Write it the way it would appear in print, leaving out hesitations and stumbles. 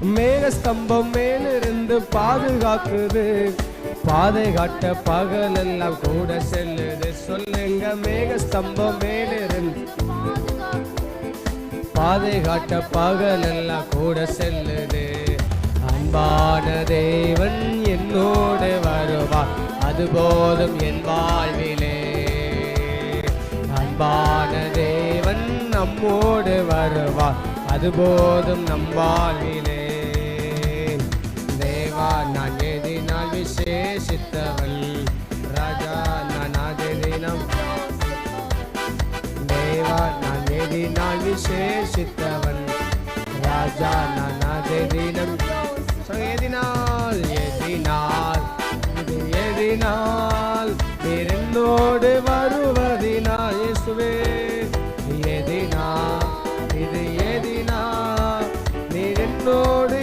மேக ஸ்தம்பம் மேலிருந்து பாதுகாக்குது, பாதை காட்ட பகலெல்லாம் கூட செல்லுது. சொல்லுங்க, மேக ஸ்தம்பம் மேலிருந்து பாதை காட்ட பகலெல்லாம் கூட செல்லுது. அன்பான தேவன் என்னோடு வருவார், அது போதும் என் வாழ்விலே. அன்பான தேவன் நம்மோடு வருவார், அது போதும் நம் வாழ்விலே. தேவா நான் எதினால் விசேஷித்தவள், ராஜா நான் அதினம். தேவா நான் எதினால் விசேஷித்தவன், ராஜா நான் அதினம். எதினால் எதினால் இது எதினால் நீர் என்னோடு வருவதினால், இயேசுவே எதினால் இது எதினால் நீர் என்னோடு